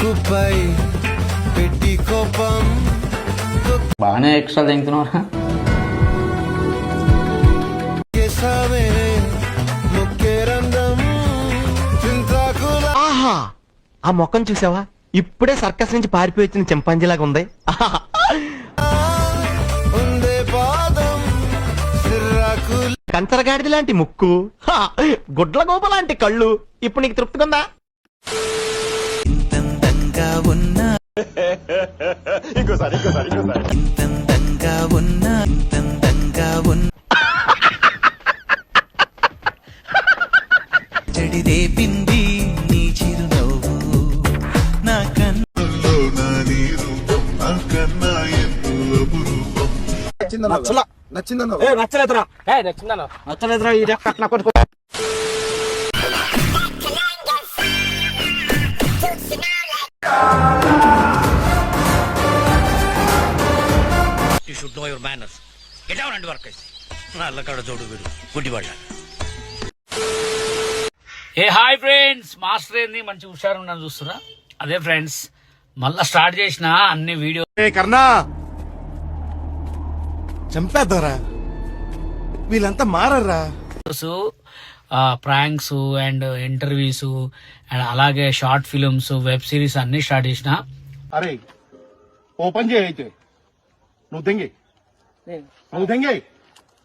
ముక్కుపై పెట్టి కోపం బాగానే ఎక్స్ట్రా తింటున్నారా? ఆహా, ఆ మొక్కను చూసావా? ఇప్పుడే సర్కస్ నుంచి పారిపోయి వచ్చిన చింపాంజీలాగా ఉంది. కంచరగాడిది లాంటి ముక్కు, గుడ్ల గోప లాంటి కళ్ళు. ఇప్పుడు నీకు తృప్తిగా ఉన్నా? ఇంకోసారి చెడిదే పిండి నీ చిరునవ్వు నా కన్నుల్లో నా నీ రూపం నా కన్నా ఎన్నుల రూపం. నచ్చలేదురా ఈ కట్న కొట్టుకో. You should know your manners. Get down and work. నల్లకడ జోడు వీడు గుడ్డివాళ్ళ. ఏ హాయ్ ఫ్రెండ్స్, మాస్టర్ ఏంది మంచి హుషారు ఉన్నాను చూస్తున్నా. అదే ఫ్రెండ్స్, మళ్ళా స్టార్ట్ చేసిన అన్ని వీడియో. కర్ణా చంపేద్దారా, వీళ్ళంతా మారరా. ప్రాంక్స్ అండ్ ఇంటర్వ్యూస్ అండ్ అలాగే షార్ట్ ఫిల్మ్స్, వెబ్ సిరీస్ అన్ని స్టార్ట్ చేసిన. అరే ఓపెన్ చేయి అయితే, నువ్వు దెంగే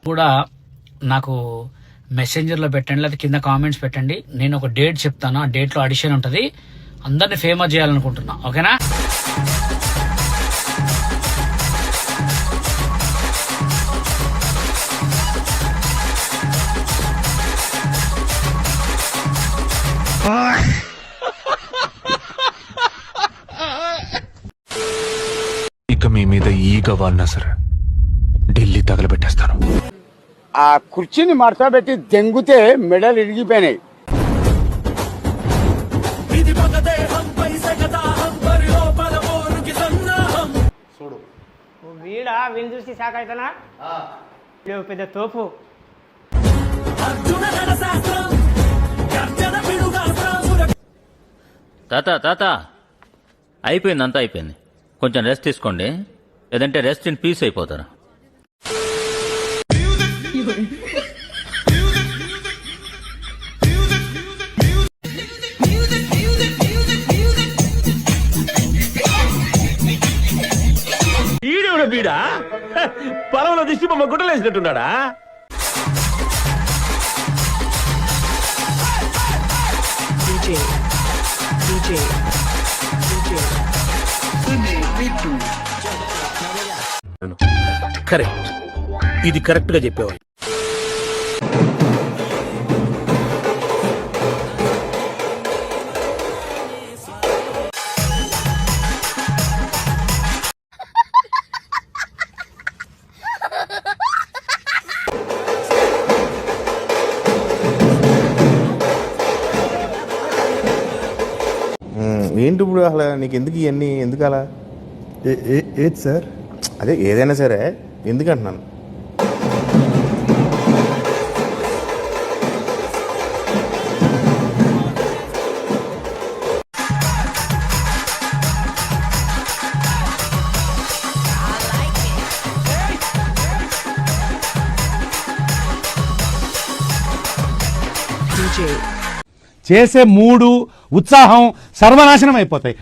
కూడా నాకు మెసెంజర్ లో పెట్టండి, లేదా కింద కామెంట్స్ పెట్టండి. నేను ఒక డేట్ చెప్తాను, ఆ డేట్ లో ఆడిషన్ ఉంటది. అందరిని ఫేమస్ చేయాలనుకుంటున్నా, ఓకేనా? ఇక మీ మీద ఈగ వాడినా సరే ఢిల్లీ తగలబెట్టేస్తాను. ఆ కుర్చీని మడతబెట్టి దెంగుతే మెడలు ఇరిగిపోయినాయి. వీడా వీళ్ళు చూసి శాఖ అవుతానా? పెద్ద తోపు. తాత అయిపోయింది, అంతా అయిపోయింది. కొంచెం రెస్ట్ తీసుకోండి, లేదంటే రెస్ట్ ఇన్ పీస్ అయిపోతారు. ఈడేవుడ బీడా పొలంలో దిష్టి బొమ్మ గుట్టలేసినట్టున్నాడా? కరెక్ట్, ఇది కరెక్ట్ గా చెప్పేవాళ్ళు. ఏంటి ఇప్పుడు అసలు నీకు ఎందుకు ఇవన్నీ, ఎందుకు అలా? ఏది సార్? అదే ఏదైనా సరే ఎందుకంటున్నాను. చేసే మూడు, ఉత్సాహం సర్వనాశనం అయిపోతాయి.